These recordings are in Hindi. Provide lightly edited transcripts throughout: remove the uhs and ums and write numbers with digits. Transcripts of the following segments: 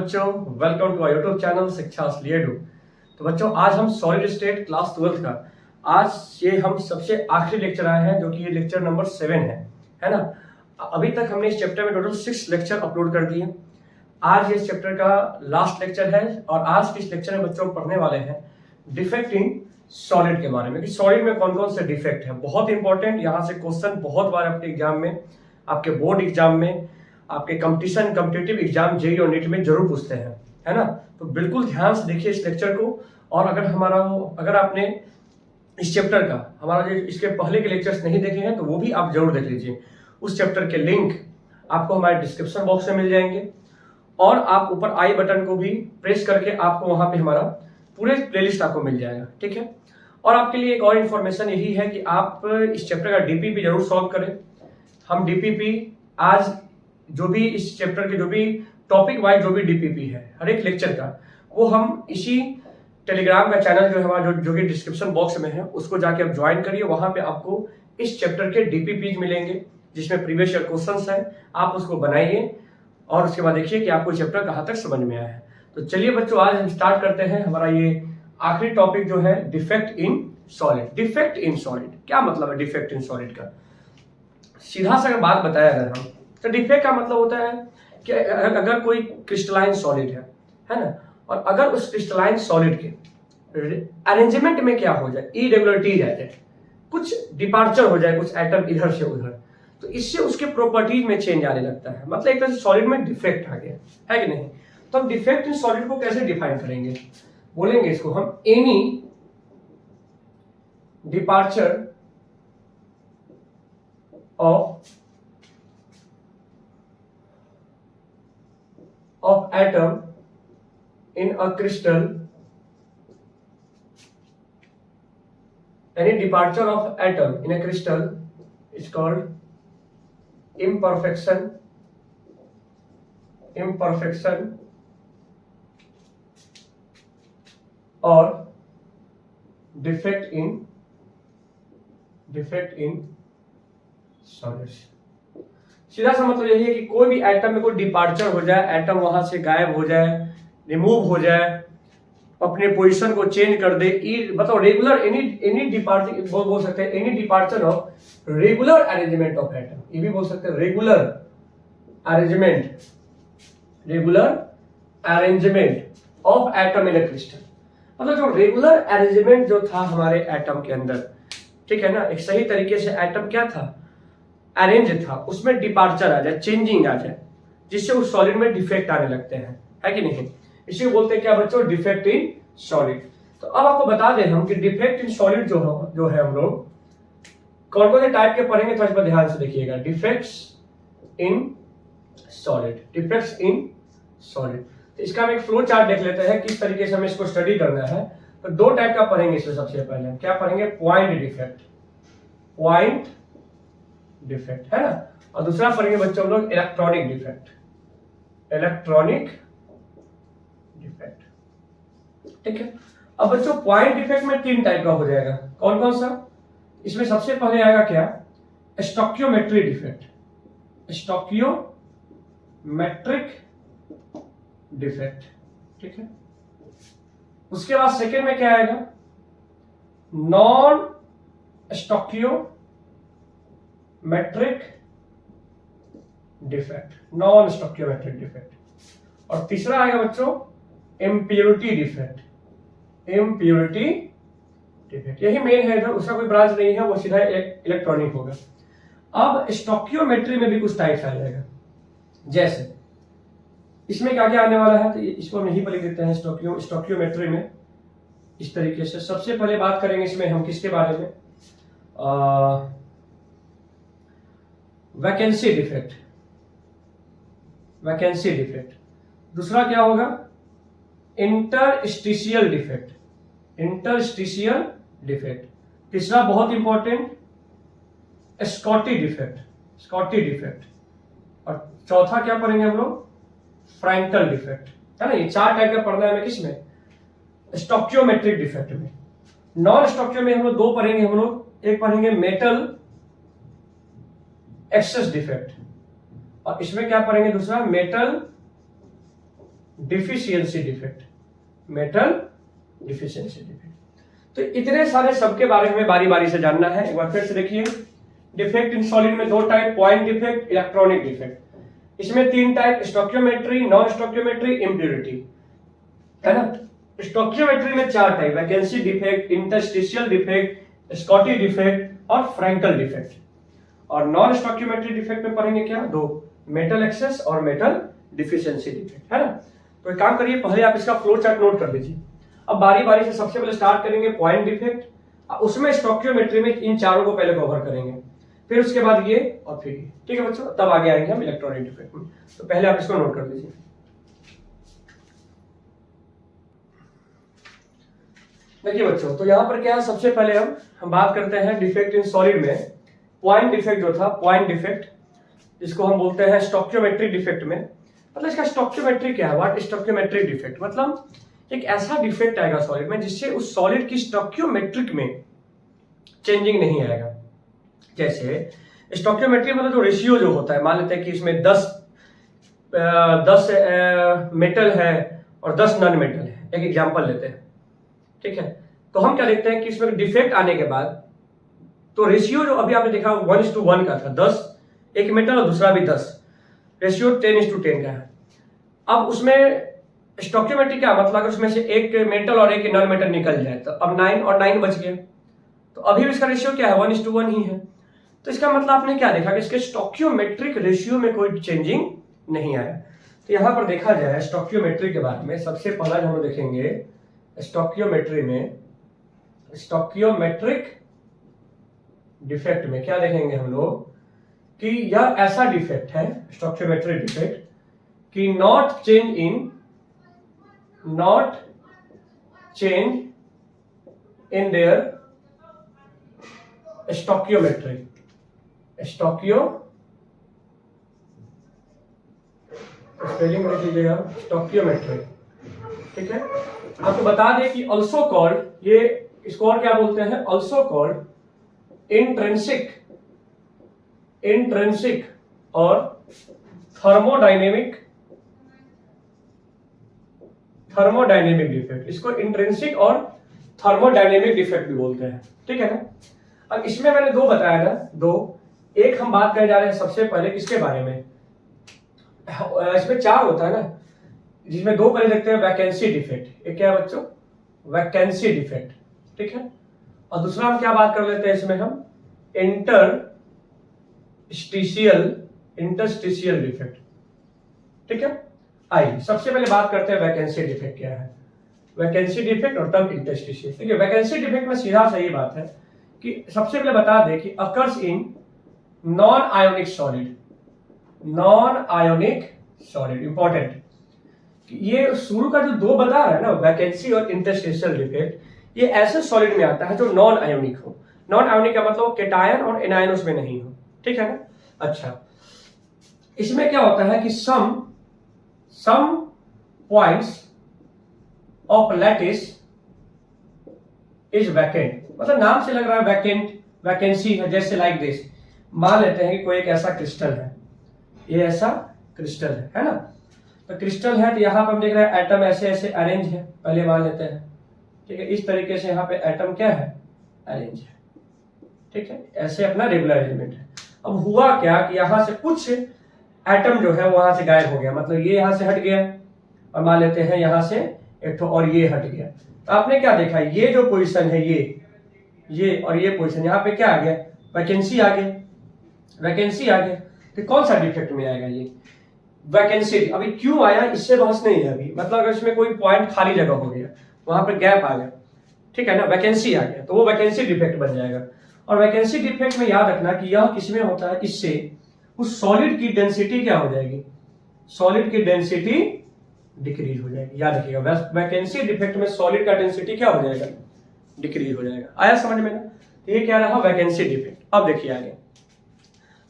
बच्चों, welcome to our YouTube channel Shiksha Edu. तो बच्चों, आज हम सॉलिड स्टेट क्लास 12 का आज ये हम सबसे आखिरी लेक्चर आए हैं, जो कि ये लेक्चर नंबर 7 है ना। अभी तक हमने इस चैप्टर में टोटल 6 लेक्चर अपलोड कर दिए। आज इस चैप्टर का लास्ट लेक्चर है और आज के इस लेक्चर में बच्चों पढ़ने वाले हैं डिफेक्ट इन सॉलिड के बारे में कि सॉलिड में कौन कौन से डिफेक्ट है। बहुत इंपॉर्टेंट, यहाँ से क्वेश्चन बहुत बार आपके एग्जाम में, आपके बोर्ड एग्जाम में, आपके कॉम्पिटिटिव एग्जाम जेईई और नीट में जरूर पूछते हैं, है ना। तो बिल्कुल ध्यान से देखिए इस लेक्चर को। और अगर आपने इस चैप्टर का हमारा जो इसके पहले के लेक्चर्स नहीं देखे हैं तो वो भी आप जरूर देख लीजिए। उस चैप्टर के लिंक आपको हमारे डिस्क्रिप्शन बॉक्स में मिल जाएंगे और आप ऊपर आई बटन को भी प्रेस करके आपको वहां पे हमारा पूरे प्लेलिस्ट आपको मिल जाएगा, ठीक है। और आपके लिए एक और इन्फॉर्मेशन यही है कि आप इस चैप्टर का डीपीपी जरूर सॉल्व करें। हम डीपीपी आज जो भी इस चैप्टर के जो भी टॉपिक वाइज जो भी डीपीपी है हर एक लेक्चर का, वो हम इसी टेलीग्राम का चैनल जो है हमारा जो कि डिस्क्रिप्शन बॉक्स में है, उसको जाके आप ज्वाइन करिए। वहां पे आपको इस चैप्टर के डीपीपी मिलेंगे जिसमें प्रीवियस ईयर क्वेश्चंस हैं। आप उसको बनाइए और उसके बाद देखिए कि आपको चैप्टर कहाँ तक समझ में आया है। तो चलिए बच्चों, आज हम स्टार्ट करते हैं हमारा ये आखिरी टॉपिक जो है defect in solid. Defect in solid क्या मतलब है? डिफेक्ट इन सॉलिड का सीधा सा बात बताया अगर हम, तो डिफेक्ट का मतलब होता है कि अगर कोई क्रिस्टलाइन सॉलिड है ना, और अगर उस क्रिस्टलाइन सॉलिड के अरेंजमेंट में क्या हो जाए, इरेगुलरिटीज आ जाए, कुछ डिपार्चर हो जाए, कुछ एटम इधर से उधर, तो इससे उसके प्रॉपर्टीज में चेंज आने लगता है। मतलब एक तरह से सॉलिड में डिफेक्ट आ गया है कि नहीं। तो हम डिफेक्ट इन सॉलिड को कैसे डिफाइन करेंगे? बोलेंगे इसको हम any departure of atom in a crystal, any departure of atom in a crystal is called imperfection or defect in solids। सीधा सा मतलब यही है कि कोई भी एटम में कोई डिपार्चर हो जाए, एटम वहां से गायब हो जाए, रिमूव हो जाए, अपने पोजीशन को चेंज कर दे। मतलब रेगुलर एनी डिपार्चर बोल सकते हैं, any departure of regular arrangement of atom, ये भी बोल सकते हैं regular arrangement of atom in a crystal. मतलब जो रेगुलर अरेंजमेंट जो था हमारे एटम के अंदर, ठीक है ना, एक सही तरीके से एटम क्या था, अरेंज था, उसमें डिपार्चर आ जाए, चेंजिंग आ जाए, जिससे उस सॉलिड में डिफेक्ट आने लगते हैं, है कि नहीं। इसी को बोलते हैं क्या बच्चों? Defect in solid. तो अब आपको बता दें हम कि डिफेक्ट इन सॉलिड जो है हम लोग कौन कौन से टाइप के पढ़ेंगे, तो इस पर ध्यान से देखिएगा। Defects in solid. तो इसका हम एक फ्लो चार्ट देख लेते हैं किस तरीके से हमें इसको स्टडी करना है। तो दो टाइप का पढ़ेंगे इसमें। सबसे पहले क्या पढ़ेंगे? पॉइंट डिफेक्ट, है ना। और दूसरा पढ़ेंगे बच्चों हम लोग इलेक्ट्रॉनिक डिफेक्ट, ठीक है। अब बच्चों पॉइंट डिफेक्ट में 3 टाइप का हो जाएगा। कौन कौन सा? इसमें सबसे पहले आएगा क्या? स्टोकियोमेट्रिक डिफेक्ट, ठीक है। उसके बाद सेकेंड में क्या आएगा? Non stoichiometric defect. और तीसरा आएगा बच्चों इम्प्योरिटी डिफेक्ट। यही मेन है, इधर उसका कोई ब्रांच नहीं है, वो सीधा इलेक्ट्रॉनिक होगा। अब स्टोकियोमेट्री में भी कुछ टाइप्स आ जाएगा। जैसे इसमें क्या क्या आने वाला है, तो इसको हम यहीं पर लिख देते हैं। स्टोकियोमेट्री में इस तरीके से सबसे पहले बात करेंगे इसमें हम किसके बारे में? Vacancy defect. दूसरा क्या होगा? Interstitial defect. तीसरा बहुत इंपॉर्टेंट स्कॉटी डिफेक्ट। और चौथा क्या पढ़ेंगे हम लोग? फ्रैंकल डिफेक्ट, है ना। ये 4 टाइप का पढ़ना है हमें किसमें? स्टोकियोमेट्रिक डिफेक्ट में। नॉन स्टोकियो में हम लोग 2 पढ़ेंगे। हम लोग एक पढ़ेंगे मेटल एक्सेस डिफेक्ट, और इसमें क्या पढ़ेंगे? दूसरा metal deficiency defect, metal deficiency defect. तो इतने सारे सबके बारे में बारी बारी से जानना है। एक बार फिर से देखिए, डिफेक्ट इन सॉलिड में दो type, point defect, electronic defect. इसमें तीन type, stoichiometry, non stoichiometry, impurity, है ना। स्टोक्योमेट्री में चार type, vacancy defect, interstitial defect, Schottky defect और फ्रैंकल डिफेक्ट। और नॉन स्टोक्योमेट्री डिफेक्ट में पढ़ेंगे क्या, दो, मेटल एक्सेस और मेटल डिफिशियंसी डिफेक्ट, है ना। तो एक काम करिए, पहले आप इसका फ्लो चार्ट नोट कर लीजिए। अब बारी बारी से सबसे पहले स्टार्ट करेंगे पॉइंट डिफेक्ट, उसमें स्टोक्योमेट्री में इन चारों को पहले कवर करेंगे, फिर उसके बाद ये और फिर ये, ठीक है बच्चों। तब आगे आएंगे हम इलेक्ट्रॉनिक डिफेक्ट में। तो पहले आप इसको नोट कर लीजिए। देखिए बच्चों, तो यहां पर क्या है, सबसे पहले हम बात करते हैं डिफेक्ट इन सॉलिड में। पॉइंट डिफेक्ट जो था, पॉइंट डिफेक्ट जिसको हम बोलते हैं स्टोक्योमेट्रिक डिफेक्ट में, मतलब इसका स्टोक्योमेट्री क्या है, व्हाट स्टोक्योमेट्रिक डिफेक्ट, मतलब एक ऐसा डिफेक्ट आएगा सॉलिड में जिससे उस सॉलिड की स्टोक्योमेट्रिक में चेंजिंग नहीं आएगा। जैसे स्टोक्योमेट्री मतलब जो रेशियो जो होता है, मान लेते हैं कि इसमें 10 मेटल है और 10 नॉन मेटल है, एक एग्जांपल लेते हैं, ठीक है। तो हम क्या देखते हैं कि इसमें डिफेक्ट आने के बाद तो रेशियो जो अभी आपने देखा 1:1 का था, 10 एक मेटल और दूसरा भी 10, रेशियो 10:10 का है। अब उसमें स्टोक्योमेट्री क्या मतलब, अगर उसमें से एक मेटल और एक नॉन मेटल निकल जाए तो अब 9 और 9 बच गए, तो अभी भी इसका रेशियो क्या है, 1:1 ही है। तो इसका मतलब आपने क्या देखा कि इसके स्टोक्योमेट्रिक रेशियो में कोई चेंजिंग नहीं आया। तो यहां पर देखा जाए स्टोक्योमेट्री के बारे में, सबसे पहला जो हम देखेंगे स्टोक्योमेट्री में, स्टोक्योमेट्रिक डिफेक्ट में क्या देखेंगे हम लोग कि यह ऐसा डिफेक्ट है, स्टोक्योमेट्रिक डिफेक्ट, कि not change in their stoichiometry, spelling लिख लीजिएगा, स्टोक्योमेट्री, ठीक है। आपको बता दें कि ऑल्सो कॉल्ड, ये इसको और क्या बोलते हैं, ऑल्सो कॉल्ड इंट्रिंसिक और थर्मोडायनेमिक डिफेक्ट, इसको इंट्रिंसिक और थर्मोडायनेमिक डिफेक्ट भी बोलते हैं, ठीक है ना। अब इसमें मैंने दो बताया ना, दो, एक हम बात करने जा रहे हैं सबसे पहले किसके बारे में, इसमें चार होता है ना, जिसमें दो पहले देखते हैं, वैकेंसी डिफेक्ट, एक क्या है बच्चों, वैकेंसी डिफेक्ट, ठीक है। और दूसरा हम क्या बात कर लेते हैं इसमें, हम इंटरस्टिशियल डिफेक्ट, ठीक है। आइए सबसे पहले बात करते हैं वैकेंसी डिफेक्ट क्या है, वैकेंसी डिफेक्ट और तब इंटरस्टिशियल। देखिए वैकेंसी डिफेक्ट में सीधा सही बात है कि सबसे पहले बता दें कि occurs in non ionic solid, important, ये शुरू का जो दो बता रहा है ना, वैकेंसी और इंटरस्टिशियल डिफेक्ट, ये ऐसे सॉलिड में आता है जो नॉन आयोनिक हो। नॉन आयोनिक का मतलब केटायन और एनायन उसमें नहीं हो, ठीक है ना। अच्छा, इसमें क्या होता है कि some points of lattice is vacant, मतलब नाम से लग रहा है वैकेंसी है। जैसे लाइक दिस, मान लेते हैं कि कोई एक ऐसा क्रिस्टल है, ये ऐसा क्रिस्टल है ना। तो क्रिस्टल है तो यहाँ पर हम देख रहे हैं एटम ऐसे ऐसे अरेंज है, पहले मान लेते हैं, ठीक है। इस तरीके से यहाँ पे एटम क्या है, अरेंज है, ठीक है, ऐसे अपना रेगुलर अरेंजमेंट है। अब हुआ क्या कि यहाँ से कुछ एटम जो है वहां से गायब हो गया, मतलब ये यहाँ से हट गया, और मान लेते हैं यहाँ से एक तो और ये हट गया। तो आपने क्या देखा, ये जो पोजीशन है, ये और ये पोजीशन, यहाँ पे क्या आ गया, वैकेंसी आ गया। तो कौन सा डिफेक्ट में आएगा ये, वैकेंसी। अभी क्यों आया इससे बहस नहीं है अभी, मतलब अगर इसमें कोई पॉइंट खाली जगह हो गया, वहां पर गैप आ गया, ठीक है ना, वैकेंसी आ गया, तो वो वैकेंसी डिफेक्ट बन जाएगा। और वैकेंसी डिफेक्ट में याद रखना कि यह किसमें होता है, इससे उस सॉलिड की डेंसिटी क्या हो जाएगी, सॉलिड की डेंसिटी डिक्रीज हो जाएगी। याद रखिएगा, वैकेंसी डिफेक्ट में सॉलिड का डेंसिटी क्या हो जाएगा, डिक्रीज हो जाएगा। आया समझ में ना। तो ये क्या रहा, वैकेंसी डिफेक्ट। अब देखिए आगे,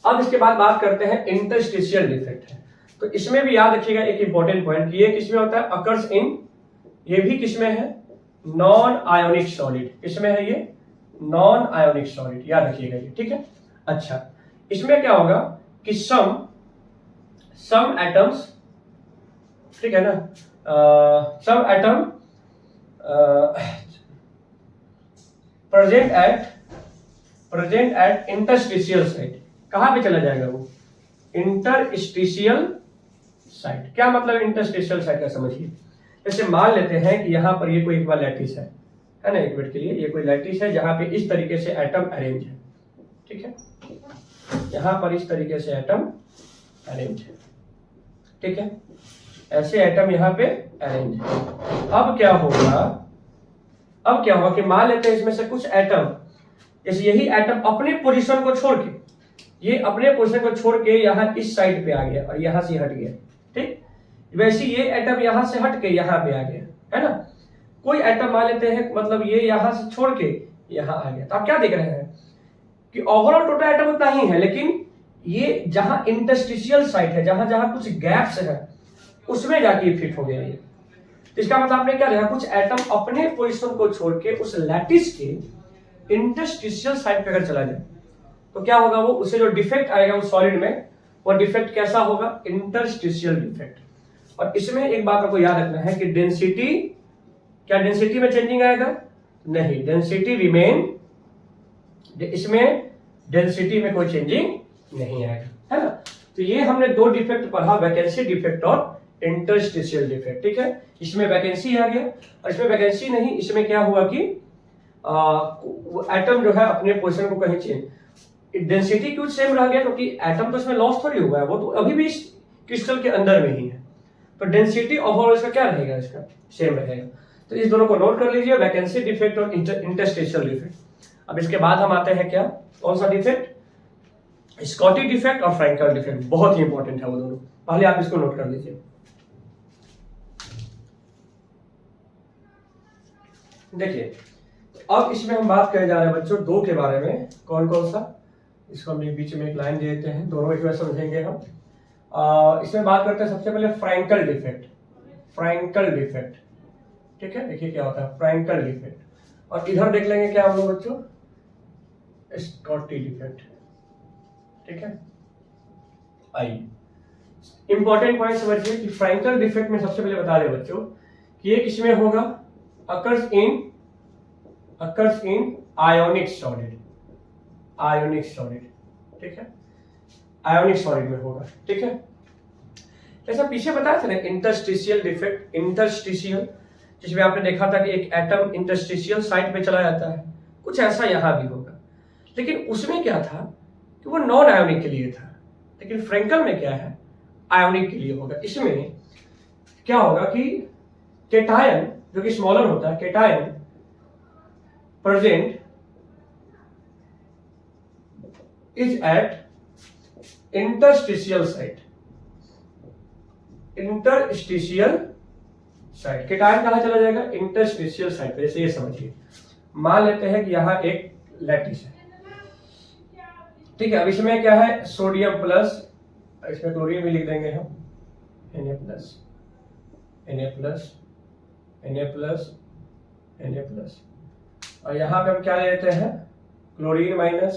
अब इसके बाद बात करते हैं इंटरस्टिशियल डिफेक्ट है। तो इसमें भी याद रखिएगा एक इंपॉर्टेंट पॉइंट, ये किसमें होता है, अकर्स इन, ये भी किसमें है, नॉन आयोनिक सॉलिड, किसमें है ये, नॉन आयोनिक सॉलिड, याद रखिएगा ये, ठीक है। अच्छा, इसमें क्या होगा कि सम एटम्स, ठीक है ना, some atom present at interstitial site। कहां पे चला जाएगा वो? Interstitial site. क्या मतलब इंटरस्टिशियल साइट का समझिए। जैसे मान लेते हैं कि यहाँ पर ये कोई एक बार लैटिस है ना, एक मिनट के लिए, ये कोई लैटिस है जहां पे इस तरीके से एटम अरेंज है, ठीक है, यहां पर इस तरीके से एटम अरेंज है, ठीक है, ऐसे एटम यहाँ पे अरेंज है। अब क्या होगा कि मान लेते हैं इसमें से कुछ एटम, जैसे यही एटम अपने पोजीशन को छोड़ के, ये अपने पोजीशन को छोड़ के यहाँ इस साइड पे आ गया और यहाँ से हट गया, ठीक। वैसे ये एटम यहाँ से हट के यहाँ पे आ गया, है ना। कोई एटम मान लेते हैं, मतलब ये यहाँ से छोड़ के यहाँ आ गया, तो आप क्या देख रहे हैं कि ओवरऑल टोटल एटम उतना ही है, लेकिन ये जहां इंटरस्टिशियल साइट है, जहां जहां कुछ गैप्स है, उसमें जाके फिट हो गया ये। इसका मतलब आपने क्या देखा, कुछ एटम अपने पोजीशन को छोड़ के उस लैटिस के इंटरस्टिशियल साइट पे अगर चला जाए तो क्या होगा, वो उसे जो डिफेक्ट आएगा उस सॉलिड में, वो डिफेक्ट कैसा होगा, इंटरस्टिशियल डिफेक्ट। और इसमें एक बात आपको याद रखना है कि डेंसिटी, क्या डेंसिटी में चेंजिंग आएगा? नहीं, डेंसिटी रिमेन, इसमें डेंसिटी में कोई चेंजिंग नहीं आएगा, है ना। तो ये हमने दो डिफेक्ट पढ़ा, वैकेंसी डिफेक्ट और इंटरस्टिशियल डिफेक्ट, ठीक है। इसमें वैकेंसी आ गया और इसमें वैकेंसी नहीं, इसमें क्या हुआ कि एटम जो है अपने पोजीशन को कहीं चेंज, डेंसिटी क्यों सेम रह गया, क्योंकि एटम तो इसमें लॉस थोड़ी हुआ है, वो तो अभी भी इस क्रिस्टल के अंदर में ही है, तो डेंसिटी ओवरऑल इसका क्या रहेगा, इसका सेम रहेगा। तो इस दोनों को नोट कर लीजिए, वैकेंसी डिफेक्ट और इंटरस्टिशियल डिफेक्ट। अब इसके बाद हम आते हैं क्या, कौन सा डिफेक्ट, स्कॉटी डिफेक्ट और फ्रैंकल डिफेक्ट। बहुत ही इंपॉर्टेंट है वो दोनों, पहले आप इसको नोट कर लीजिए। देखिए, अब इसमें हम बात करने जा रहे हैं बच्चों दो के बारे में। कौन कौन सा, इसको हम बीच में एक लाइन दे देते हैं, दोनों एक बार समझेंगे हम। इसमें बात करते हैं सबसे पहले फ्रैंकल डिफेक्ट। फ्रैंकल डिफेक्ट, ठीक है, देखिए क्या होता है फ्रैंकल डिफेक्ट। और इधर देख लेंगे क्या हम लोग बच्चों, स्कॉटी डिफेक्ट, ठीक है। आइए इंपॉर्टेंट पॉइंट समझिए कि फ्रैंकल डिफेक्ट में सबसे पहले बता रहे बच्चों कि ये किसमें होगा, occurs in ionic solid, ionic solid, ठीक है, आयोनिक सॉलिड में होगा, ठीक है। जैसा पीछे बताया था ना इंटरस्टिशियल डिफेक्ट, इंटरस्टिशियल, जिसमें आपने देखा था कि एक एटम इंटरस्टिशियल साइट पे चला जाता है, कुछ ऐसा यहां भी होगा। लेकिन उसमें क्या था कि वो नॉन आयोनिक के लिए था, लेकिन फ्रैंकल में क्या है, आयोनिक के लिए होगा। इसमें क्या होगा कि केटायन जो कि स्मॉलर होता है, cation present is at interstitial site, interstitial site, cation कहां चला जाएगा, इंटरस्टिशियल साइट पे। जैसे ये समझिए, मान लेते हैं कि यहां एक लैटिस है, ठीक है। अब इसमें क्या है, सोडियम प्लस, इसमें क्लोरीन भी लिख देंगे हम, Na plus, Na plus, Na plus, Na plus, और यहां पे हम क्या लेते हैं, chlorine minus,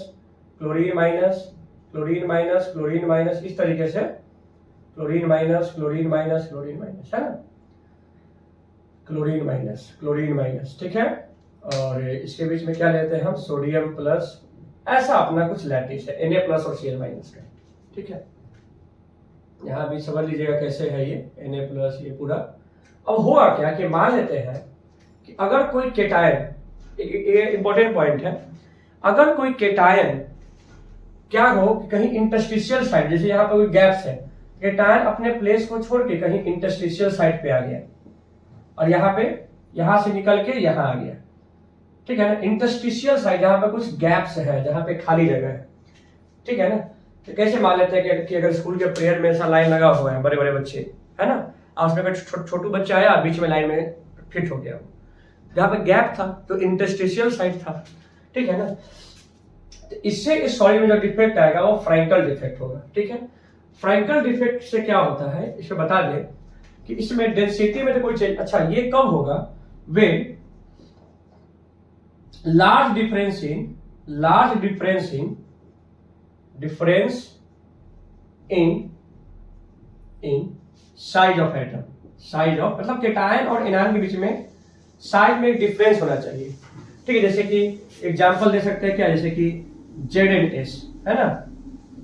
chlorine minus, chlorine minus, chlorine minus, इस तरीके से chlorine minus, chlorine minus, chlorine minus, है ना, क्लोरीन माइनस, क्लोरीन माइनस, ठीक है। और इसके बीच में क्या लेते हैं हम, सोडियम प्लस, ऐसा अपना कुछ लैटिस है, Na प्लस और Cl माइनस का, ठीक है। यहां भी समझ लीजिएगा कैसे है ये Na प्लस, ये पूरा। अब हुआ क्या कि मान लेते हैं कि अगर कोई केटायन, ये इंपॉर्टेंट पॉइंट है, अगर कोई केटायन क्या हो कि कहीं इंटरस्टिशियल साइट, जैसे यहाँ पर कोई गैप्स है, केटायन अपने प्लेस को छोड़ के कहीं इंटरस्टिशियल साइट पे आ गया और यहाँ पे, यहां से निकल के यहाँ आ गया, ठीक है ना। इंटरस्टिशियल साइट जहां पे कुछ गैप्स है, जहां पे खाली जगह है, ठीक है ना। तो कैसे मान लेते हैं कि अगर स्कूल के प्रेयर में ऐसा लाइन लगा हुआ है, बड़े बड़े बच्चे, है ना, और उसमें अगर छोटू बच्चा आया बीच में लाइन में फिट हो गया, जहां पे गैप था तो इंटरस्टिशियल साइट था, ठीक है ना। तो इससे इस सॉलिड में जो डिफेक्ट आएगा वो फ्रैंकल डिफेक्ट होगा, ठीक है। फ्रैंकल डिफेक्ट से क्या होता है, इसे बता दें कि इसमें डेंसिटी में तो कोई चेंज, अच्छा ये कब होगा, when large difference in size of atom, size of, मतलब केटायन और एनायन के बीच में साइज में एक डिफरेंस होना चाहिए। ठीक है, जैसे कि एग्जांपल दे सकते हैं क्या, जैसे कि ZnS है ना,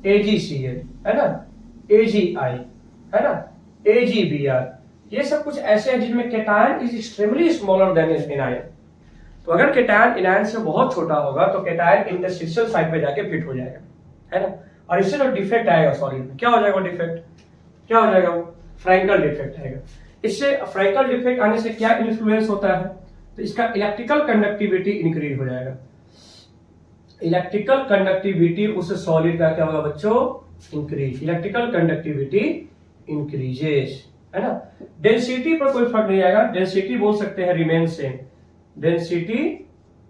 AgCl है ना, AgI है ना, AgBr, ये सब कुछ ऐसे हैं जिनमें cation is extremely smaller than anion. तो अगर केटायन एनायन से बहुत छोटा होगा तो केटायन इंटरस्टिशियल साइड पे जाके फिट हो जाएगा, है ना, और इससे जो डिफेक्ट आएगा सॉलिड में, क्या हो जाएगा डिफेक्ट, क्या हो जाएगा वो फ्रैंकल डिफेक्ट आएगा। इससे फ्रैंकल डिफेक्ट आने से क्या इन्फ्लुएंस होता है, तो इसका इलेक्ट्रिकल कंडक्टिविटी इंक्रीज हो जाएगा। इलेक्ट्रिकल कंडक्टिविटी उस सॉलिड का क्या होगा बच्चों, इंक्रीज, इलेक्ट्रिकल कंडक्टिविटी इंक्रीजेस, है ना। डेंसिटी पर कोई फर्क नहीं आएगा, डेंसिटी बोल सकते हैं remain same, density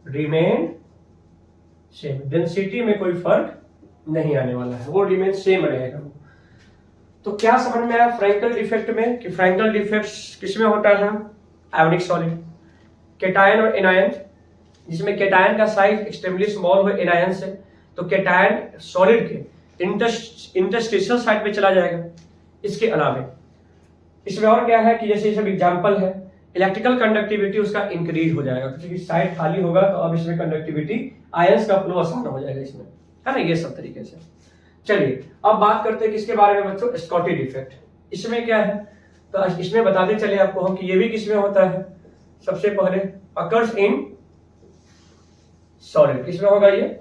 remain same, density में कोई फर्क नहीं आने वाला है, वो रिमेन सेम रहेगा। तो क्या समझ में आया फ्रैंकल डिफेक्ट में, कि फ्रैंकल डिफेक्ट किसमें होता है, आयोनिक सॉलिड, केटायन और एनायन, जिसमें केटायन का साइज एक्सट्रीमली स्मॉल हो एनायन से, तो केटायन सॉलिड के इंटरस्टिशियल साइड पे चला जाएगा। इसके अलावा इसमें और क्या है कि जैसे सब एग्जांपल है, इलेक्ट्रिकल कंडक्टिविटी उसका इंक्रीज हो जाएगा, क्योंकि साइड खाली होगा तो अब इसमें कंडक्टिविटी आयंस का फ्लो आसान हो जाएगा इसमें, है ना, ये सब तरीके से। चलिए अब बात करते हैं किसके बारे में बच्चों, स्कॉटी डिफेक्ट। इसमें क्या है, तो इसमें बताते चले आपको हम कि ये भी किसमें होता है, सबसे पहले अकर्स इन सॉलिड, किसमें होगा ये,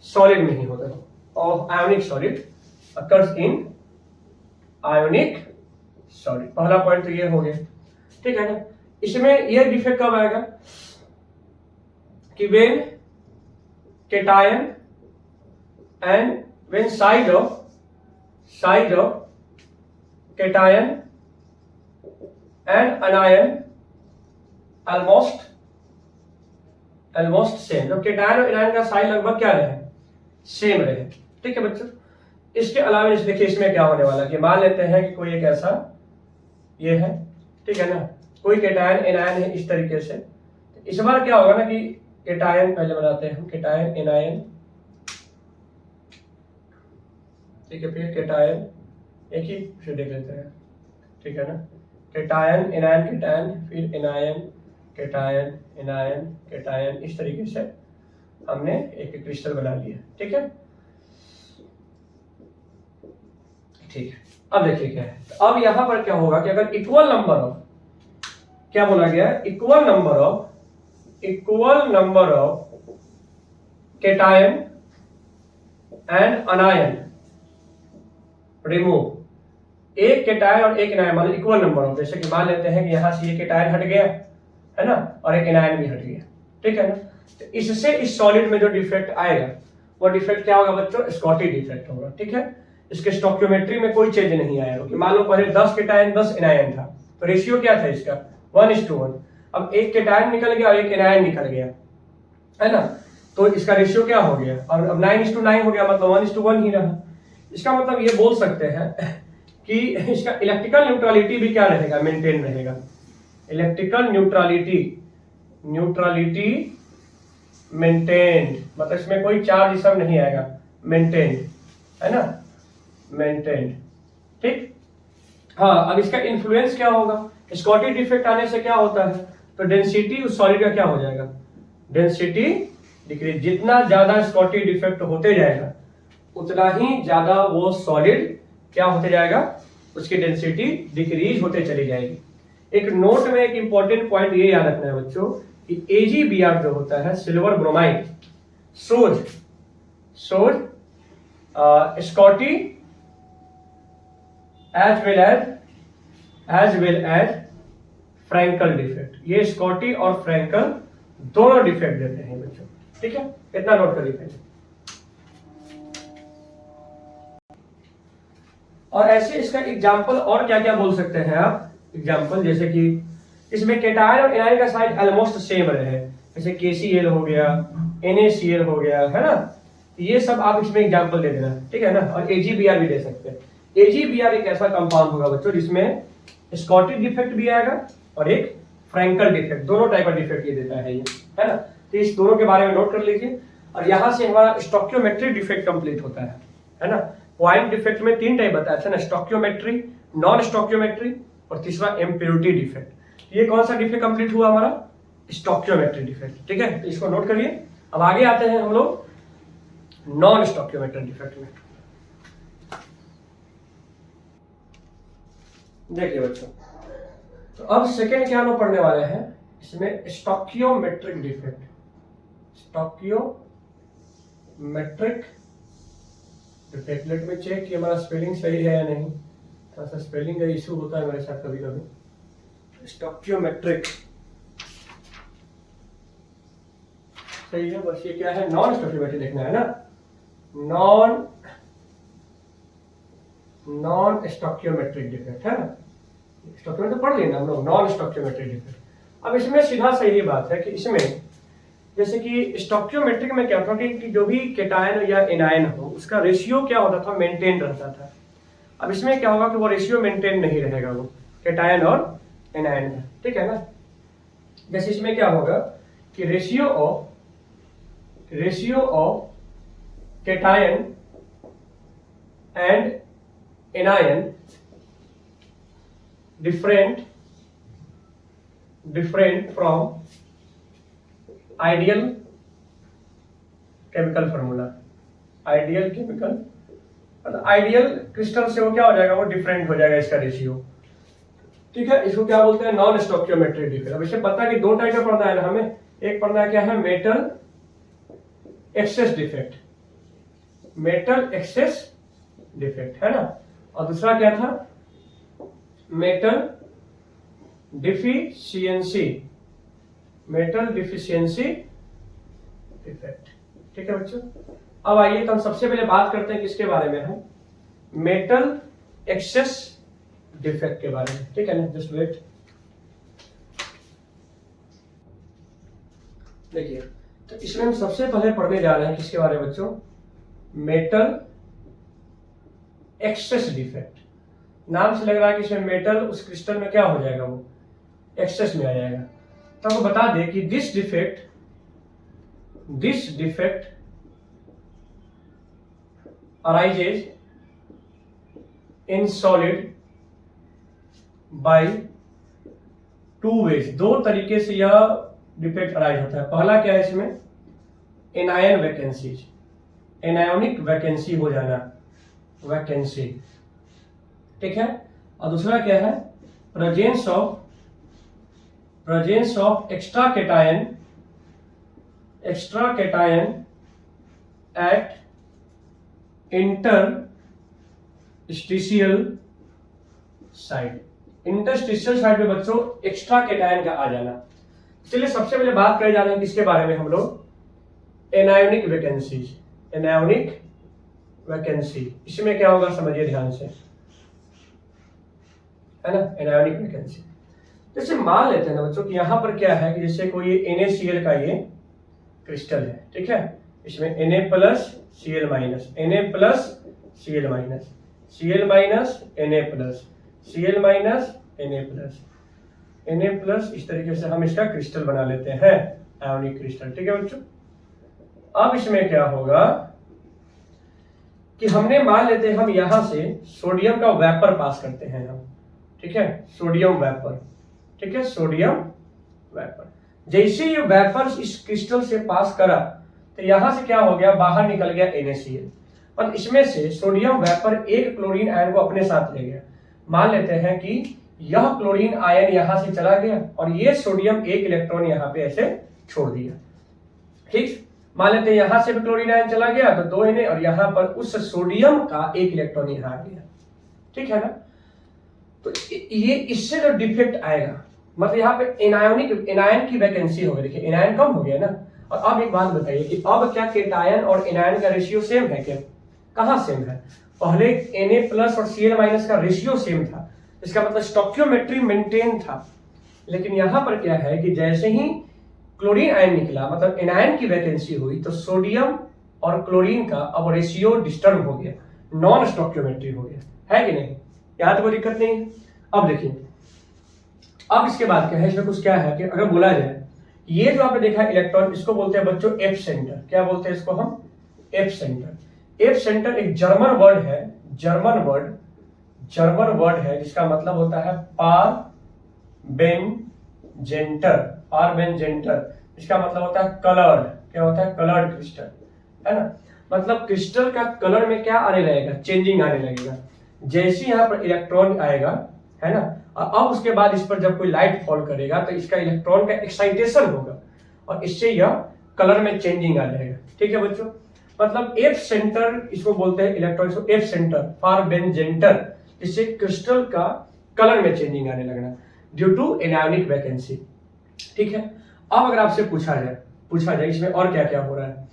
सॉलिड में ही होता है, और ionic solid occurs in ionic solid, पहला पॉइंट तो ये हो गया, ठीक है ना। इसमें ये डिफेक्ट कब आएगा कि when cation and when size of cation and anion almost same, जब केटायन और एनायन का साइज लगभग क्या रहे, सेम रहे, ठीक है बच्चों। इसके अलावा देखिए इसमें क्या होने वाला है कि मान लेते हैं कि कोई एक ऐसा ये है, ठीक है ना, कोई केटायन एनायन है इस तरीके से, इस बार क्या होगा ना कि केटायन पहले बनाते हैं हम, केटायन एनायन, ठीक है, फिर केटायन एक ही फिर देख लेते हैं, ठीक है ना, केटायन एनायन केटायन, फिर एनायन केटायन एनायन केटायन, इस तरीके से हमने एक क्रिस्टल बना लिया, ठीक है। ठीक है, अब देखिए क्या है, तो अब यहां पर क्या होगा कि अगर इक्वल नंबर ऑफ, क्या बोला गया, equal number of cation and अनायन remove, एक केटायन और एक एनायन मतलब इक्वल नंबर ऑफ, जैसे कि मान लेते हैं कि यहां से ये केटायन हट गया है ना, और एक एनायन भी हट गया, ठीक है ना, तो इससे इस सॉलिड में जो डिफेक्ट आएगा वो डिफेक्ट क्या होगा बच्चों, स्कॉटी डिफेक्ट होगा, ठीक है। इसके स्टोइकियोमेट्री में कोई चेंज नहीं आएगा, कि मान लो पहले 10 केटायन 10 एनायन था, तो रेशियो क्या था इसका 1:1, अब एक केटायन निकल गया और एक एनायन निकल गया, है ना, तो इसका रेशियो क्या हो गया, और अब 9:9 हो गया, मतलब 1:1 ही रहा। इसका मतलब ये बोल सकते हैं कि इसका इलेक्ट्रिकल न्यूट्रलिटी भी क्या रहेगा, मेंटेन रहेगा, इलेक्ट्रिकल न्यूट्रलिटी मेंटेन, मतलब इसमें कोई चार्ज सब नहीं आएगा, मेंटेन, है ना, मेंटेन, ठीक। हाँ, अब इसका इन्फ्लुएंस क्या होगा, स्कॉटी डिफेक्ट आने से क्या होता है, तो डेंसिटी उस सॉलिड का क्या हो जाएगा, डेंसिटी डिक्रीज, जितना ज्यादा स्कॉटी डिफेक्ट होते जाएगा उतना ही ज्यादा वो सॉलिड क्या होते जाएगा, उसकी डेंसिटी डिक्रीज होते चली जाएगी। एक नोट में एक इंपॉर्टेंट पॉइंट ये याद रखना है बच्चों कि AgBr जो होता है silver bromide shows Schottky as well as Frenkel defect, ये स्कॉटी और फ्रैंकल दोनों डिफेक्ट देते हैं बच्चों, ठीक है, इतना नोट करिए पहले। और ऐसे इसका एग्जाम्पल और क्या क्या बोल सकते हैं आप, एग्जाम्पल जैसे कि इसमें केटायन और एनायन का साइज ऑलमोस्ट सेम रहे, जैसे KCl हो गया, NaCl हो गया, है ना, ये सब आप इसमें एग्जाम्पल दे देना, ठीक है ना। और AgBr भी दे सकते हैं। AgBr एक ऐसा कंपाउंड होगा बच्चों जिसमें स्कॉटिक डिफेक्ट भी आएगा और एक फ्रैंकल डिफेक्ट, दोनों टाइप का डिफेक्ट ये देता है ये, है ना। तो इस दोनों के बारे में नोट कर लीजिए। और यहाँ से हमारा स्टोइकियोमेट्रिक डिफेक्ट कंप्लीट होता है ना। पॉइंट डिफेक्ट में 3 टाइप बताया था ना, स्टोइकियोमेट्री, नॉन स्टोइकियोमेट्री और तीसरा इम्प्योरिटी डिफेक्ट। ये कौन सा डिफेक्ट कंप्लीट हुआ हमारा? स्टोकियोमेट्रिक डिफेक्ट। ठीक है, तो इसको नोट करिए। अब आगे आते हैं हम लोग नॉन स्टोकियोमेट्रिक डिफेक्ट में। देखिए बच्चों, तो अब सेकेंड क्या हम लोग पढ़ने वाले हैं, इसमें स्टोकियोमेट्रिक डिफेक्ट। स्टोकियोमेट्रिक डिफेक्ट, लेट में चेक कि हमारा स्पेलिंग सही है या नहीं। थोड़ा सा स्पेलिंग का इशू होता है मेरे साथ कभी कभी। स्टोकियोमेट्रिक सही है, बस ये क्या है, नॉन स्टोकियोमेट्रिक देखना है ना, नॉन स्टोकियोमेट्रिक डिफेक्ट है ना। स्टोकियोमेट्रिक तो पढ़ लेना हम लोग, नॉन स्टोकियोमेट्रिक डिफेक्ट। अब इसमें सीधा सही बात है कि इसमें जैसे कि स्टोकियोमेट्रिक में क्या था कि जो भी केटायन या एनायन हो उसका रेशियो क्या होता था, मेंटेन रहता था। अब इसमें क्या होगा कि वो रेशियो मेंटेन नहीं रहेगा, वो केटायन और एनायन का। ठीक है ना, जैसे इसमें क्या होगा कि ratio of cation and anion different from ideal chemical formula. Ideal chemical मतलब आइडियल क्रिस्टल से वो क्या हो जाएगा, वो डिफरेंट हो जाएगा इसका रेशियो। ठीक है, इसको क्या बोलते हैं, नॉन स्टोकियोमेट्रिक डिफेक्ट। अब इसे पता है कि दो टाइप का पढ़ना है ना हमें, एक पढ़ना है क्या है, metal access defect, metal access defect है ना, और दूसरा क्या था, मेटल डिफिशियंसी डिफेक्ट। ठीक है बच्चों, अब आइए तो हम सबसे पहले बात करते हैं किसके बारे में, हम मेटल एक्सेस डिफेक्ट के बारे में। ठीक है ना, जस्ट वेट। देखिए, तो इसमें हम सबसे पहले पढ़ने जा रहे हैं किसके बारे में बच्चों, मेटल एक्सेस डिफेक्ट। नाम से लग रहा है कि इसमें मेटल उस क्रिस्टल में क्या हो जाएगा, वो एक्सेस में आ जाएगा। तो आपको बता दें कि this defect arises in solid by two ways. दो तरीके से यह डिफेक्ट अराइज होता है। पहला क्या है इसमें, एनायन वैकेंसीज, एनायोनिक वैकेंसी हो जाना, वैकेंसी। ठीक है, और दूसरा क्या है, presence of extra cation at interstitial side. Interstitial side में बच्चों एक्स्ट्रा केटायन का आ जाना। चलिए सबसे पहले बात कर जा रहे हैं किसके बारे में हम लोग, एनायोनिक वैकेंसीज। एनायोनिक वैकेंसी, इसमें क्या होगा समझिए ध्यान से, है ना, एनायोनिक वैकेंसी। जैसे मान लेते हैं ना बच्चों कि यहाँ पर क्या है कि जैसे कोई NaCl का ये क्रिस्टल है। ठीक है, इसमें Na plus Cl minus, Na plus Cl minus, Cl minus Na plus, Cl minus Na plus, Na plus, इस तरीके से हम इसका क्रिस्टल बना लेते हैं, आयोनिक क्रिस्टल। ठीक है बच्चों, अब इसमें क्या होगा कि हमने मान लेते हैं हम यहां से सोडियम का वेपर पास करते हैं हम। ठीक है, सोडियम वेपर। ठीक है, सोडियम वेपर। जैसे ये वेपर इस क्रिस्टल से पास करा तो यहां से क्या हो गया, बाहर निकल गया NaCl। पर इसमें से सोडियम वेपर एक क्लोरीन आयन को अपने साथ ले गया। मान लेते हैं कि यह क्लोरीन आयन यहां से चला गया और ये सोडियम एक इलेक्ट्रॉन यहां पे ऐसे छोड़ दिया। ठीक, मान लेते हैं यहां से भी क्लोरीन आयन चला गया तो 2 Na, और यहां पर उस सोडियम का एक इलेक्ट्रॉन यहां आ गया। ठीक है ना, तो ये इससे जो डिफेक्ट आएगा, मतलब यहाँ पे एनायन की वैकेंसी हो गई। देखिए एनायन कम हो गया ना। और अब एक बात बताइए कि अब क्या केटायन और एनायन का रेशियो सेम है क्या? कहाँ सेम है? पहले Na प्लस और Cl माइनस का रेशियो सेम था, इसका मतलब स्टोकियोमेट्री मेंटेन था। लेकिन यहाँ पर क्या है कि जैसे ही क्लोरीन आयन निकला, मतलब एनायन की वैकेंसी हुई, तो सोडियम और क्लोरीन का अब रेशियो डिस्टर्ब हो गया, नॉन स्टोकियोमेट्री हो गया, है कि नहीं? यहाँ तो कोई दिक्कत नहीं है। अब देखिए, अब इसके बाद क्या है, इसमें कुछ क्या है कि अगर बोला जाए ये जो आपने देखा इलेक्ट्रॉन, इसको बोलते हैं बच्चों एफ सेंटर। क्या बोलते हैं इसको हम? F centre. एफ सेंटर एक जर्मन वर्ड है, जर्मन वर्ड जर्मन वर्ड है जिसका मतलब होता है पारबेनजेंटर। पारबेनजेंटर इसका मतलब होता है कलर्ड। क्या होता है? कलर्ड क्रिस्टल, है ना। मतलब क्रिस्टल का कलर में क्या आने लगेगा? चेंजिंग आने लगेगा। जैसे यहाँ पर इलेक्ट्रॉन आएगा, है ना, और अब उसके बाद इस पर जब कोई लाइट फॉल करेगा तो इसका इलेक्ट्रॉन का एक्साइटेशन होगा और इससे यह कलर में चेंजिंग आ जाएगा। ठीक है बच्चों, मतलब एफ सेंटर इसको बोलते हैं, इलेक्ट्रॉन को एफ सेंटर, पारबेनजेंटर, इससे क्रिस्टल का कलर में चेंजिंग आने लगना ड्यू टू एनायनिक वैकेंसी। ठीक है, अब अगर आपसे पूछा जाए इसमें और क्या क्या हो रहा है,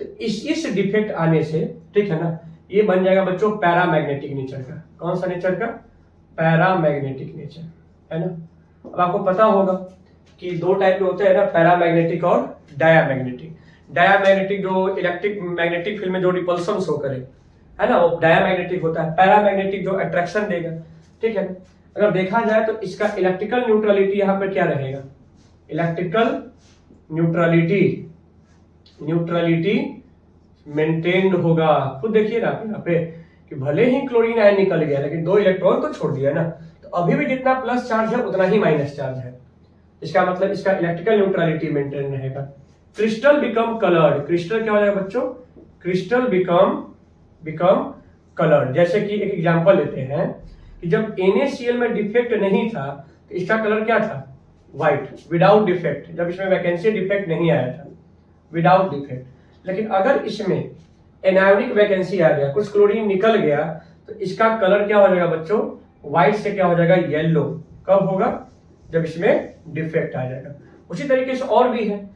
तो इस डिफेक्ट आने से, ठीक है ना, ये बन जाएगा बच्चों पैरामैग्नेटिक नेचर का। कौन सा नेचर का? पैरामैग्नेटिक नेचर, है ना। अब आपको पता होगा कि दो टाइप के होते हैं ना, पैरामैग्नेटिक और डायामैग्नेटिक। डायामैग्नेटिक जो इलेक्ट्रिक मैग्नेटिक फील्ड में जो रिपल्सन शो करे, है ना, वो डायामैग्नेटिक होता है। पैरामैग्नेटिक जो अट्रैक्शन देगा, ठीक है ना। अगर देखा जाए तो इसका इलेक्ट्रिकल न्यूट्रलिटी यहाँ पर क्या रहेगा? इलेक्ट्रिकल न्यूट्रलिटी मेंटेन्ड होगा। खुद देखिए ना यहाँ पे कि भले ही क्लोरीन आयन निकल गया लेकिन 2 इलेक्ट्रॉन तो छोड़ दिया ना, तो अभी भी जितना प्लस चार्ज है उतना ही माइनस चार्ज है। इसका मतलब इसका इलेक्ट्रिकल न्यूट्रलिटी मेंटेन रहेगा। Crystal become coloured. क्रिस्टल क्या हो जाएगा बच्चों? Crystal become coloured. जैसे कि एक एग्जांपल लेते हैं कि जब NaCl में डिफेक्ट नहीं था तो इसका कलर क्या था? White, without defect. जब इसमें वैकेंसी डिफेक्ट नहीं आया था, विदाउट डिफेक्ट। लेकिन अगर इसमें एनायनिक वैकेंसी आ गया, कुछ क्लोरीन निकल गया, तो इसका कलर क्या हो जाएगा बच्चों? व्हाइट से क्या हो जाएगा? येलो। कब होगा? जब इसमें डिफेक्ट आ जाएगा। उसी तरीके से और भी है,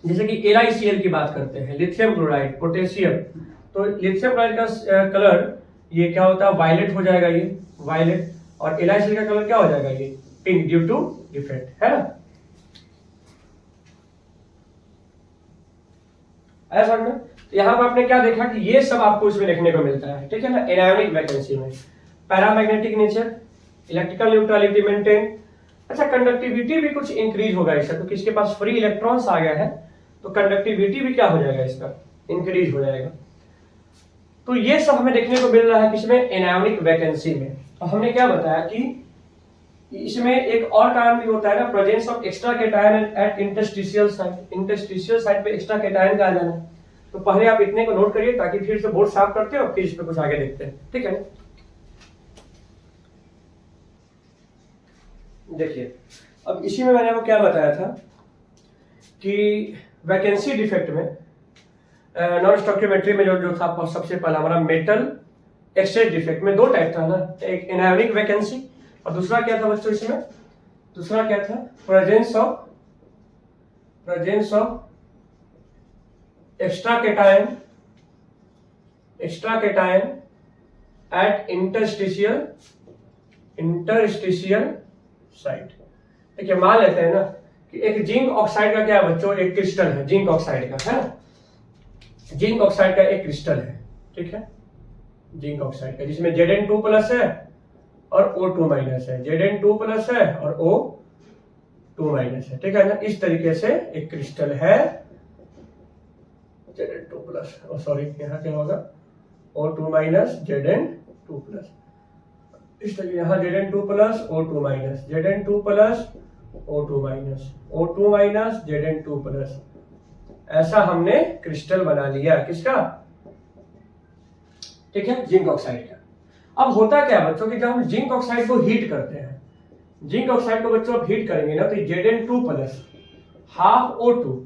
जैसे कि LiCl की बात करते हैं, लिथियम क्लोराइड, पोटेशियम। तो लिथियम क्लोराइड का कलर ये क्या होता है? वायलेट हो जाएगा, ये वायलेट। और LiCl का कलर क्या हो जाएगा? ये पिंक, ड्यू टू डिफेक्ट, है ना। ऐसा समझ में? तो यहाँ पर आपने क्या देखा कि ये सब आपको इसमें देखने को मिलता है, ठीक है ना। एनायनिक वैकेंसी में paramagnetic nature, electrical neutrality maintain. अच्छा, कंडक्टिविटी भी कुछ इंक्रीज होगा इसका, क्योंकि इसके पास फ्री इलेक्ट्रॉन्स आ गया है तो कंडक्टिविटी भी क्या हो जाएगा? इसका इंक्रीज हो जाएगा। तो ये सब हमें देखने को मिल रहा है किसमें? एनायनिक वैकेंसी में। तो हमने क्या बताया कि इसमें एक और कारण भी होता है ना, presence of extra cation at interstitial site. Interstitial site पे एक्स्ट्रा कैटायन का आ जाना। तो पहले आप इतने को नोट करिए ताकि फिर से बोर्ड साफ करते हो, फिर इस पे कुछ आगे देखते हैं, ठीक है। देखिए, अब इसी में मैंने आपको क्या बताया था कि वैकेंसी डिफेक्ट में नॉन स्टोइकियोमेट्री में जो था सबसे पहला हमारा मेटल एक्सचेंज डिफेक्ट में 2 टाइप था ना, एक एनायनिक वैकेंसी और दूसरा क्या था बच्चों इसमें? दूसरा क्या था? Presence of extra cation at interstitial site. देखिए, मान लेते हैं ना कि एक जिंक ऑक्साइड का क्या है बच्चों? एक क्रिस्टल है जिंक ऑक्साइड का, है ना। जिंक ऑक्साइड का एक क्रिस्टल है, ठीक है, जिंक ऑक्साइड का, जिसमें Zn2+ है और O2- है। Zn2+ है और O2- है, ठीक है ना। इस तरीके से एक क्रिस्टल है Zn2+, सॉरी यहाँ क्या होगा? O2- Zn2+। इस तरीके यहाँ Zn2+, O2-, Zn2+, O2-, O2-, Zn2+। ऐसा हमने क्रिस्टल बना लिया किसका? ठीक है, जिंक ऑक्साइड का। अब होता क्या है बच्चों कि जब हम जिंक ऑक्साइड को हीट करते हैं, जिंक ऑक्साइड को बच्चों आप हीट करेंगे ना, तो Zn2+, हाफ O2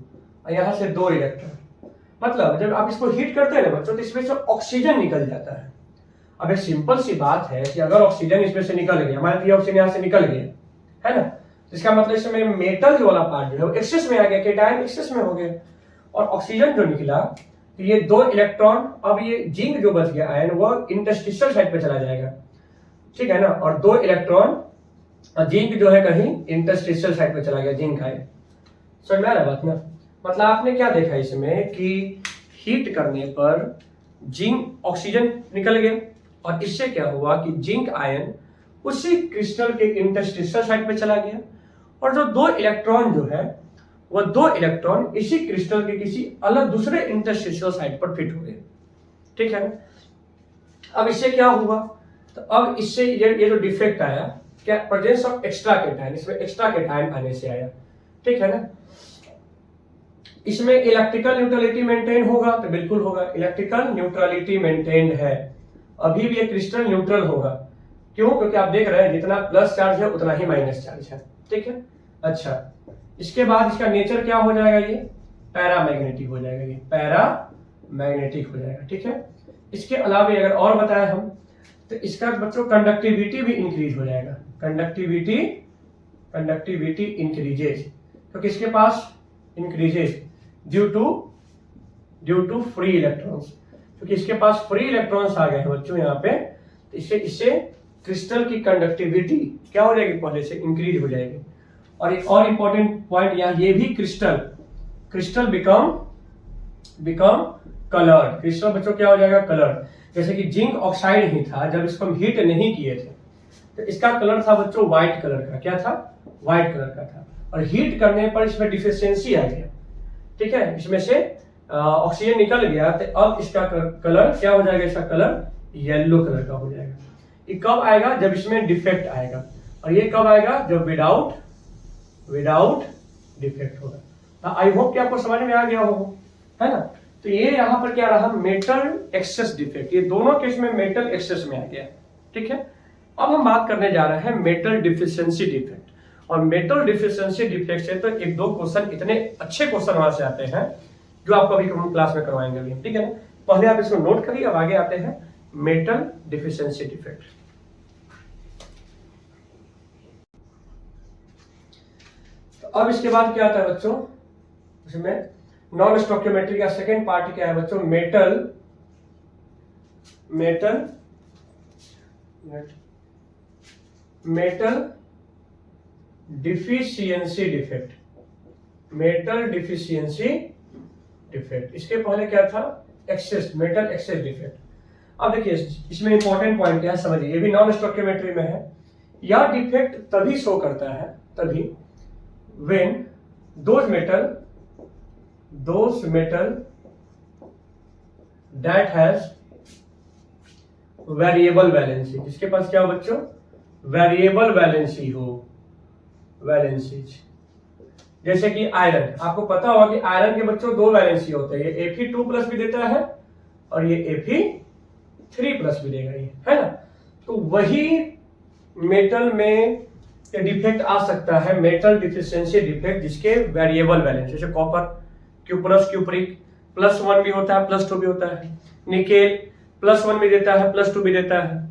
और यहाँ से 2 इलेक्ट्रॉन। मतलब जब आप इसको हीट करते हैं ना बच्चों, तो इसमें से ऑक्सीजन निकल जाता है। अब एक सिंपल सी बात है कि अगर ऑक्सीजन इसमें से निकल गया, हमारे लिए ऑक्सीजन यहाँ से निकल गया, है ना, तो इसका मतलब इसमें मेटल जो वाला पार्ट जो है वो एक्सेस में आ गया, कैटायन एक्सेस में हो गया, और ऑक्सीजन जो निकला तो ये 2 इलेक्ट्रॉन, अब ये जिंक जो बच गया आयन वो इंटरस्टिशियल साइड पे चला जाएगा, ठीक है ना, और 2 इलेक्ट्रॉन जिंक जो है कहीं इंटरस्टिशियल साइड पे चला गया, जिंक आयन। समझ में आ रहा बात ना? मतलब आपने क्या देखा इसमें कि हीट करने पर जिंक ऑक्सीजन निकल गया और इससे क्या हुआ कि जिंक आयन उसी क्रिस्टल के इंटरस्टिशियल साइड पे चला गया, और जो 2 इलेक्ट्रॉन जो है वह 2 इलेक्ट्रॉन इसी क्रिस्टल के किसी अलग दूसरे इंटरस्टिशियल साइड पर फिट हो गए, ठीक है ना। अब इससे क्या हुआ तो अब इससे ये जो डिफेक्ट आया क्या, प्रेजेंस ऑफ एक्स्ट्रा कैटायन, इसमें एक्स्ट्रा कैटायन आने से आया, ठीक है ना। इसमें इलेक्ट्रिकल न्यूट्रलिटी मेंटेन होगा तो बिल्कुल होगा, इलेक्ट्रिकल न्यूट्रलिटी मेंटेन्ड है, अभी भी ये क्रिस्टल न्यूट्रल होगा। क्यों? क्योंकि आप देख रहे हैं जितना प्लस चार्ज है उतना ही माइनस चार्ज है, ठीक है। अच्छा, इसके बाद इसका नेचर क्या हो जाएगा, ये पैरामैग्नेटिक हो जाएगा, ये पैरामैग्नेटिक हो जाएगा, ठीक है। इसके अलावा अगर और बताएं हम तो इसका बच्चों कंडक्टिविटी भी इंक्रीज हो जाएगा, कंडक्टिविटी इंक्रीजेज, क्योंकि इसके पास increases due to free electrons, क्योंकि इसके पास फ्री इलेक्ट्रॉन्स आ गए हैं बच्चों यहाँ पे, तो इससे क्रिस्टल की कंडक्टिविटी क्या हो जाएगी, पहले से इंक्रीज हो जाएगी। और एक और इंपॉर्टेंट पॉइंट यहाँ, ये भी क्रिस्टल बिकम कलर्ड, क्रिस्टल बच्चों क्या हो जाएगा, कलर्ड। जैसे कि जिंक ऑक्साइड ही था, जब इसको हम हीट नहीं किए थे तो इसका कलर था बच्चों व्हाइट कलर का, क्या था, व्हाइट कलर का था, और हीट करने पर इसमें डिफिशियंसी आ गया, ठीक है, इसमें से ऑक्सीजन निकल गया, तो अब इसका कलर क्या हो जाएगा, इसका कलर येलो कलर का हो जाएगा। ये कब आएगा, जब इसमें डिफेक्ट आएगा, और ये कब आएगा, जब विदाउट डिफेक्ट होगा। आई होप कि आपको समझ में आ गया हो, है ना। तो ये यहाँ पर क्या रहा, मेटल एक्सेस डिफेक्ट, ये दोनों केस में मेटल एक्सेस में आ गया, ठीक है। अब हम बात करने जा रहे हैं मेटल डिफिशियंसी डिफेक्ट, और मेटल डिफिशियंसी डिफेक्ट से तो एक दो क्वेश्चन, इतने अच्छे क्वेश्चन वहां से आते हैं जो आपको अभी क्लास में करवाएंगे अभी, ठीक है ना। पहले आप इसको नोट करिए, अब आगे आते हैं मेटल डिफिशियंसी डिफेक्ट। तो अब इसके बाद क्या आता है बच्चों, इसमें नॉन स्टोइकियोमेट्री का सेकेंड पार्ट क्या है बच्चों, metal deficiency defect, metal deficiency defect. इसके पहले क्या था, एक्सेस, मेटल एक्सेस डिफेक्ट। अब देखिए इसमें इंपॉर्टेंट पॉइंट क्या है समझिए, ये भी नॉन स्टोइकियोमेट्री में है। यह डिफेक्ट तभी शो करता है, तभी when those metal that has variable valency, जिसके पास क्या हो बच्चों, वेरिएबल वैलेंसी हो, वैलेंसीज। जैसे कि आयरन, आपको पता होगा कि आयरन के बच्चों दो वैलेंसी होते हैं, ये Fe2+ भी देता है और ये Fe3+ भी देगा, ये है ना। तो वही मेटल में डिफेक्ट आ सकता है, मेटल डिफिशियंसी डिफेक्ट, जिसके वेरिएबल वैलेंस, जैसे कॉपर Q+, क्यूप्रिक +1 भी होता है, +2 भी होता है, निकेल +1 भी देता है, +2 भी देता है।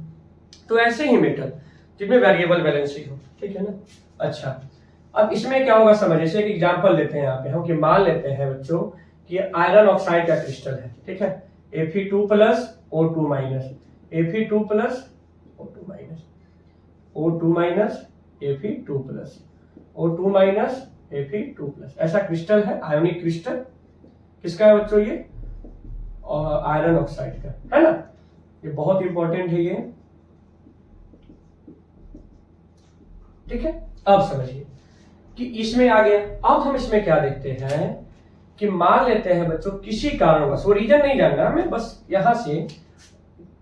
तो ऐसे ही मेटल जिनमें वेरिएबल वैलेंसी हो, ठीक है ना। अच्छा, अब इसमें क्या होगा समझ, जैसे एक एग्जांपल लेते हैं यहाँ पे हम, कि मान लेते हैं बच्चों कि आयरन ऑक्साइड का क्रिस्टल है, ठीक है, Fe2+, O2-, Fe2+, O2-, Fe2+, O2-, Fe2+, ऐसा क्रिस्टल है, आयोनिक क्रिस्टल। किसका है बच्चों, ये आयरन ऑक्साइड का, है ना। ये बहुत इंपॉर्टेंट है ये, ठीक है। अब समझिए कि इसमें आ गया। अब हम इसमें क्या देखते हैं कि मान लेते हैं बच्चों किसी कारणवश, वो रीजन नहीं जानना हमें, बस यहां से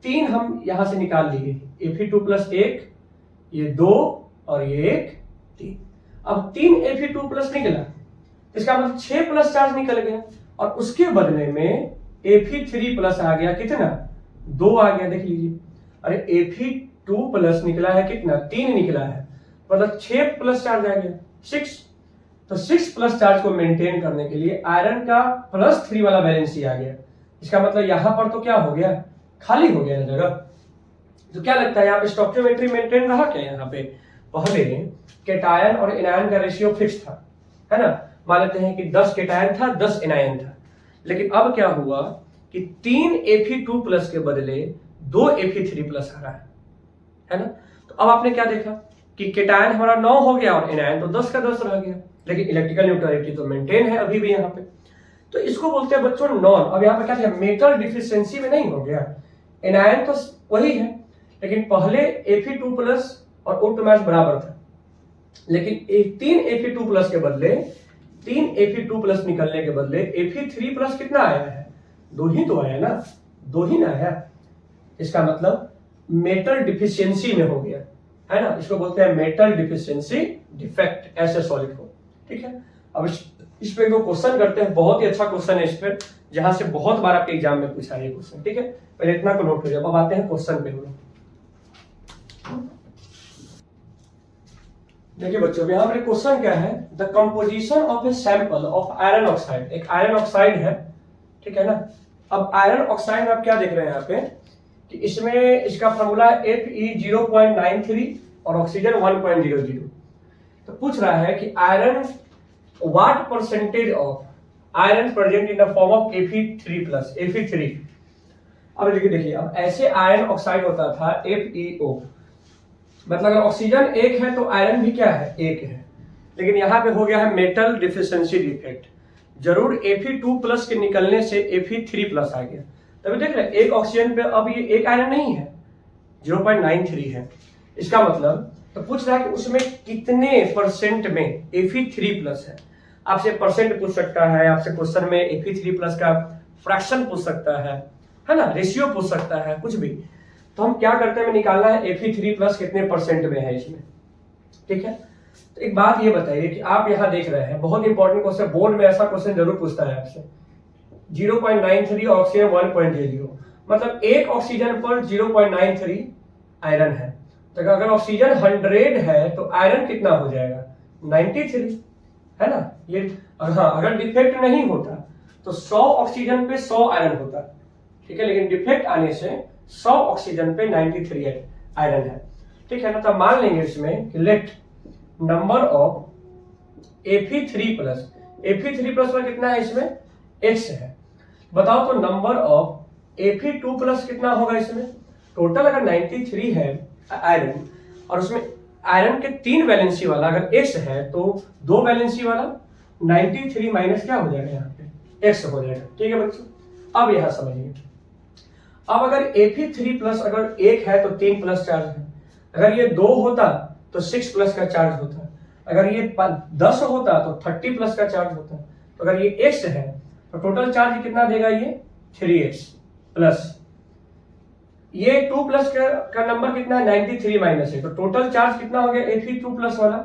3 हम यहां से निकाल लिए, Fe2+ 1, ये 2 और ये 1, 3। अब 3 Fe2+ निकला, इसका मतलब 6+ चार्ज निकल गया, और उसके बदले में Fe3+ आ गया, कितना, 2 आ गया, देख लीजिए। अरे Fe2+ निकला है कितना, 3 निकला है, मतलब 6+ चार्ज आ गया, 6। तो 6+ चार्ज को मेंटेन करने के लिए आयरन का +3 वाला वैलेंसी आ गया। इसका मतलब यहां पर तो क्या हो गया, खाली हो गया ना जगह। तो क्या लगता है यहाँ पे स्टोइकियोमेट्री मेंटेन रहा क्या, यहाँ पे पहले केटायन और एनायन का रेशियो फिक्स था, है ना। मान लेते हैं कि 10 केटायन था, 10 एनायन था, लेकिन अब क्या हुआ कि 3 Fe2+ के बदले 2 Fe3+ आ रहा है ना। तो अब आपने क्या देखा कि केटायन हमारा 9 हो गया और एनायन तो 10 का 10 रह गया, लेकिन इलेक्ट्रिकल न्यूट्रलिटी तो मेंटेन है अभी भी यहाँ पे। तो इसको बोलते हैं बच्चों नॉन। अब यहाँ पे क्या था, मेटल डिफिशियंसी में नहीं हो गया, एनायन तो वही है, लेकिन पहले Fe2+ और O2- बराबर था, लेकिन 3 Fe2+ के बदले 3 Fe2+ निकलने के बदले Fe3+ कितना आया है, 2 ही तो आया ना, 2 ही ना आया। इसका मतलब मेटल डिफिशियंसी में हो गया, है ना, इसको बोलते हैं मेटल डिफिशियंसी डिफेक्ट, ऐसे सॉलिड को। ठीक है, अब इस पे दो क्वेश्चन करते हैं, बहुत ही अच्छा क्वेश्चन है इस पे, जहां से बहुत बार आपके एग्जाम में पूछा है ये क्वेश्चन। ठीक है, पहले इतना को नोट करिए, अब आते हैं क्वेश्चन पे। देखिए बच्चों, यहाँ पर क्वेश्चन क्या है, the composition of a sample of iron oxide, एक आयरन ऑक्साइड है, ठीक है ना। अब आयरन ऑक्साइड में आप क्या देख रहे हैं यहाँ पे कि इसमें इसका फॉर्मूला Fe 0.93 और ऑक्सीजन 1.00। तो पूछ रहा है कि iron, what percentage of iron present in the form of Fe3+, Fe3। अब देखिए, अब ऐसे आयरन ऑक्साइड होता था FeO, मतलब अगर ऑक्सीजन एक है तो आयरन भी क्या है, एक है, लेकिन यहाँ पे हो गया है मेटल डिफिशियंसी डिफेक्ट, जरूर Fe2+ के निकलने से Fe3+ आ गया। तभी देख रहे हैं एक ऑक्सीजन पे अब ये एक आयरन नहीं है, 0.93 है। इसका मतलब तो पूछ रहा है कि उसमें कितने परसेंट में Fe3+ है। आपसे परसेंट पूछ सकता है, आपसे क्वेश्चन में Fe3+ का फ्रैक्शन पूछ सकता है ना, रेशियो पूछ सकता है, कुछ भी। तो हम क्या करते हैं, निकालना है Fe3+ कितने परसेंट में है इसमें। ठीक है, तो एक बात ये बताइए कि आप यहाँ देख रहे हैं, बहुत इंपॉर्टेंट क्वेश्चन, बोर्ड में ऐसा क्वेश्चन जरूर पूछता है आपसे, 0.93 ऑक्सीजन 1.00, मतलब एक ऑक्सीजन पर 0.93 आयरन है। तो अगर ऑक्सीजन 100 है तो आयरन कितना हो जाएगा, 93, है ना। ये हाँ, अगर डिफेक्ट नहीं होता तो 100 ऑक्सीजन पे 100 आयरन होता, ठीक है, लेकिन डिफेक्ट आने से 100 ऑक्सीजन पे 93 आयरन है। ठीक है ना, तो मान लेंगे इसमें कि late number of Fe3+, Fe3+ पर कितना है इसमें, X है। बताओ तो नंबर ऑफ Fe2+ कितना होगा इसमें। टोटल अगर 93 है आयरन, और उसमें आयरन के 3 वैलेंसी वाला अगर X है तो 2 वैलेंसी वाला 93 माइनस क्या हो जाएगा, यहाँ पे X हो जाएगा। ठीक है बच्चों, अब यहाँ समझिए, अब अगर Fe3+ अगर 1 है तो 3+ चार्ज है, अगर ये 2 होता तो 6+ का चार्ज होता, अगर ये 10 होता तो 30+ का चार्ज होता, तो अगर ये X है तो टोटल चार्ज कितना देगा, ये 3x प्लस ये 2+ का नंबर कितना है, 93 माइनस है, तो टोटल चार्ज कितना हो गया Fe2+ वाला,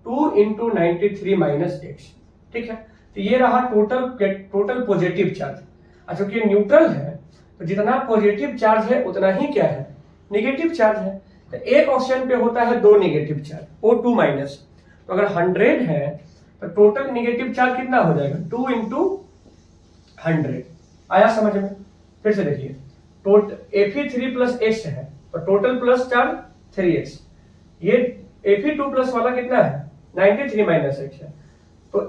2 × 93 माइनस x। ठीक है, तो ये रहा टोटल पॉजिटिव चार्ज। अच्छा, क्योंकि न्यूट्रल है तो जितना पॉजिटिव चार्ज है उतना ही क्या है, नेगेटिव चार्ज है। तो एक ऑक्सीजन पे होता है 2 नेगेटिव चार्ज, O2-, तो अगर 100 है तो टोटल नेगेटिव चार्ज कितना हो जाएगा, 2 × 100। आया समझ में। फिर से देखिए, Fe3+ X है तो टोटल प्लस चार्ज 3x, ये Fe2+ वाला कितना है, 93 माइनस x है, तो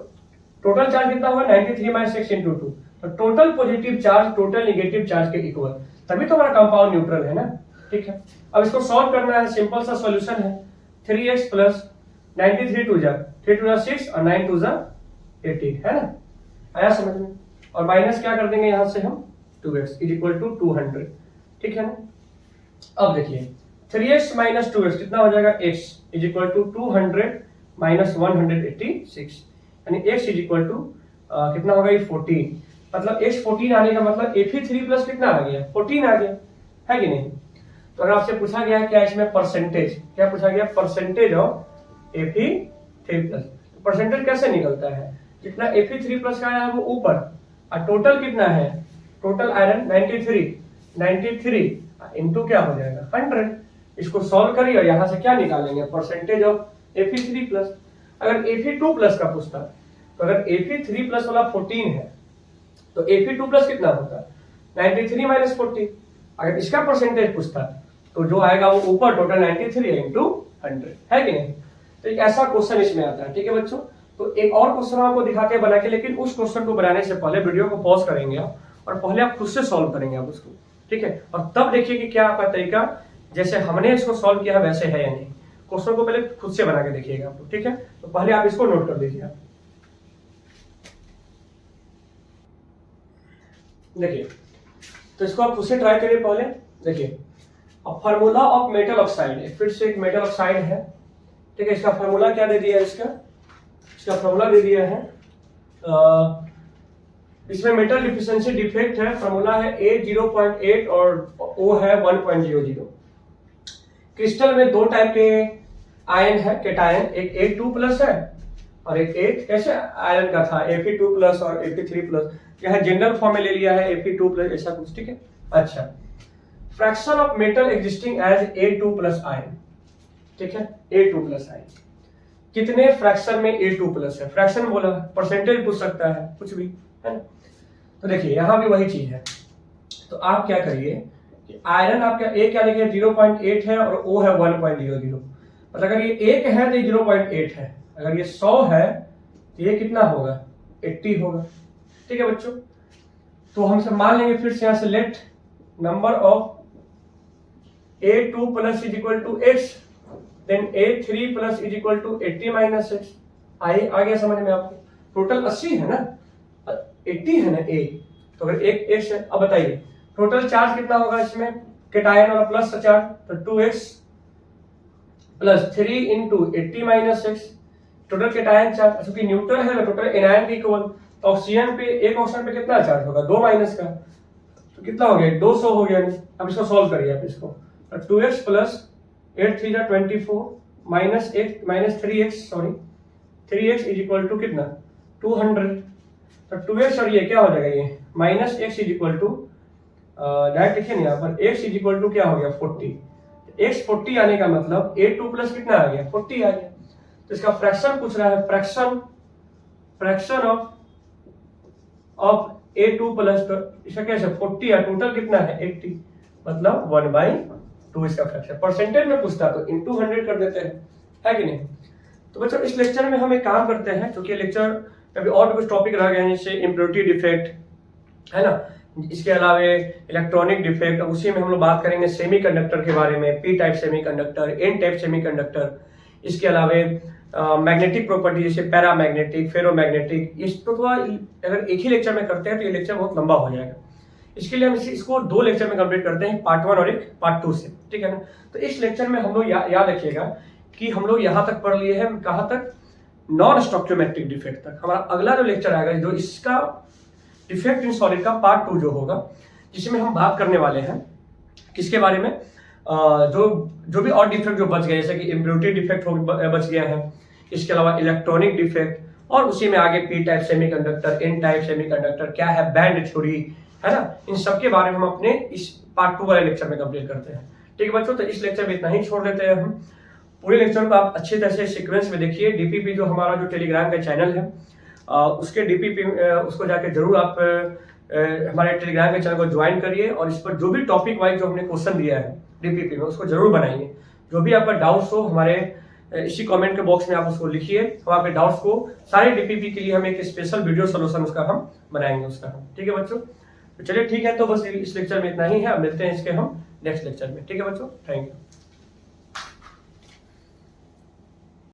टोटल चार्ज कितना होगा, 93 माइनस x × 2, तो total positive charge total negative charge के इक्वल, तभी तो हमारा कंपाउंड न्यूट्रल है ना। ठीक है, अब इसको सॉल्व करना है, सिंपल सा सॉल्यूशन है, 3x प्लस 93 2 जा 3 2 6 और 9 2 18, है ना। आया समझ में। और माइनस क्या कर देंगे यहां से हम, 2x = 200। ठीक है ना। अब देखिए 3x - 2x कितना हो जाएगा, x = 200 - 186, यानी x कितना होगा, ये 14, मतलब x 14 आने का मतलब Fe3+ कितना आ गया, 14 आ गया, है कि नहीं। तो अगर आपसे पूछा गया क्या इसमें परसेंटेज, क्या पूछा गया, परसेंटेज ऑफ Fe3+, तो परसेंटेज कैसे निकलता है, जितना Fe3+ का है वो ऊपर, और टोटल कितना है, टोटल आयरन 93 इंटू क्या हो जाएगा 100। इसको सॉल्व करिए और यहां से क्या निकालेंगे, परसेंटेज ऑफ Fe3+। अगर Fe2+ का पूछता तो अगर Fe3+ वाला 14 है तो Fe2+ कितना होता, 93 माइनस 40। अगर इसका परसेंटेज पूछता तो जो आएगा वो ऊपर टोटल 93 × 100, है कि नहीं। तो एक ऐसा क्वेश्चन इसमें आता है। ठीक है बच्चों, तो एक और क्वेश्चन आपको दिखाते हैं बना के, लेकिन उस क्वेश्चन को बनाने से पहले वीडियो को पॉज करेंगे आप, और पहले आप खुद से सॉल्व करेंगे आप उसको। ठीक है, और तब देखिए कि क्या आपका तरीका जैसे हमने इसको सॉल्व किया वैसे है या नहीं। क्वेश्चन को पहले खुद से बना के देखिएगा आप। ठीक है, तो पहले आप इसको नोट कर लीजिए। आप देखिए, तो इसको आप खुद से ट्राई करिए पहले। देखिए, अब फार्मूला ऑफ मेटल ऑक्साइड, फिर से एक मेटल ऑक्साइड है। ठीक है, इसका फार्मूला क्या दे दिया है, इसका फार्मूला दे दिया है, इसमें मेटल डिफिशियंसी डिफेक्ट है, फार्मूला है A 0.8 और O है 1.00। क्रिस्टल में दो टाइप के आयन है, केटायन, एक A2+ है और एक कैसे आयरन का था Fe2+ और Fe3+। यह जनरल फॉर्म में ले लिया है Fe2+ ऐसा कुछ, ठीक है। अच्छा, fraction of metal existing as A2+ ion, ठीक है, A2+ आयन, कितने फ्रैक्शन में A2+ है? फ्रैक्शन बोला, परसेंटेज पूछ सकता है, कुछ भी, है ना। तो देखिए यहां भी वही चीज है, तो आप क्या करिए कि आयरन आपका A क्या लिखे 0.8 है और O है 1.00, मतलब अगर ये 1 है तो ये 0.8 है, अगर ये 100 है तो ये कितना होगा 80 होगा, ठीक है बच्चों। तो हम सब मान लेंगे फिर से यहां से let number of A2+ is equal to X, then A3+ is equal to 80 - X। आ गया समझ में आपको? टोटल 80 है ना, 80 है ना A, तो अगर एक X है, अब बताइए टोटल चार्ज कितना होगा इसमें, केटायन वाला प्लस चार्ज, तो 2X + 3 × 80 - X, total cation charge, क्योंकि न्यूट्रल है टोटल एनायन के इक्वल, तो ऑक्सीजन पे एक ऑक्सीजन पे कितना चार्ज होगा 2 माइनस का, तो कितना हो गया 200 हो गया। अब इसको सॉल्व करिए आप इसको, 2X + 8 3 = 24 - 3X, sorry 3X is equal to कितना 200, तो 2X और ये क्या हो जाएगा ये -X is equal to direct लिखिए यहाँ पर X इज इक्वल टू क्या हो गया 40, X 40 आने का मतलब A2+ कितना आ गया 40 आ गया। तो इसका फ्रैक्शन पूछ रहा है, फ्रैक्शन ऑफ A2+, तो इसका कैसे 40 है, टोटल कितना है 80, मतलब 1/2 इसका फ्रैक्शन। परसेंटेज में पूछता तो into 100 कर देते हैं, है कि नहीं। तो बच्चों इस लेक्चर में हम एक काम करते हैं, क्योंकि लेक्चर अभी और भी कुछ टॉपिक रह गए हैं, जैसे इम्प्योरिटी डिफेक्ट है ना, इसके अलावा इलेक्ट्रॉनिक डिफेक्ट, उसी में हम लोग बात करेंगे सेमीकंडक्टर के बारे में, P type semiconductor, N type semiconductor, इसके अलावा मैग्नेटिक प्रॉपर्टी जैसे पैरामैग्नेटिक, फेरोमैग्नेटिक। इसको थोड़ा अगर एक ही लेक्चर में करते हैं तो ये लेक्चर बहुत लंबा हो जाएगा, इसके लिए हम इसको 2 लेक्चर में कंप्लीट करते हैं, पार्ट 1 और एक पार्ट 2 से, ठीक है ना। तो इस लेक्चर में हम लोग याद रखिएगा कि हम लोग यहाँ तक पढ़ लिए हैं, कहाँ तक, नॉन स्टोइकोमेट्रिक डिफेक्ट तक। हमारा अगला जो लेक्चर आएगा जो इसका डिफेक्ट इन सॉलिड का पार्ट 2 जो होगा, जिसमें हम बात करने वाले हैं किसके बारे में, जो भी और डिफेक्ट जो बच गए, जैसे कि इम्प्योरिटी डिफेक्ट बच गया है, इसके अलावा इलेक्ट्रॉनिक डिफेक्ट, और उसी में आगे P type semiconductor, N type semiconductor क्या है, बैंड थ्योरी है ना, इन सब के बारे में हम अपने इस पार्ट 2 वाले लेक्चर में कंप्लीट करते हैं, ठीक है बच्चों। तो इस लेक्चर में इतना ही छोड़ देते हैं हम, पूरे लेक्चर को आप अच्छी तरह से सीक्वेंस में देखिए। डीपीपी जो हमारा जो टेलीग्राम का चैनल है, उसके डीपीपी उसको जाके जरूर आप हमारे टेलीग्राम के चैनल को ज्वाइन करिए, और इस पर जो भी टॉपिक वाइज जो हमने क्वेश्चन दिया है डीपीपी में उसको जरूर बनाइए। जो भी आपका डाउट्स हो हमारे इसी कमेंट के बॉक्स में आप उसको लिखिए, हम आपके डाउट्स को सारे डीपीपी के लिए हम एक स्पेशल वीडियो सोल्यूशन उसका हम बनाएंगे उसका हम, ठीक है बच्चों। तो चलिए ठीक है, तो बस इस लेक्चर में इतना ही है, अब मिलते हैं इसके हम नेक्स्ट लेक्चर में, ठीक है बच्चों, थैंक यू।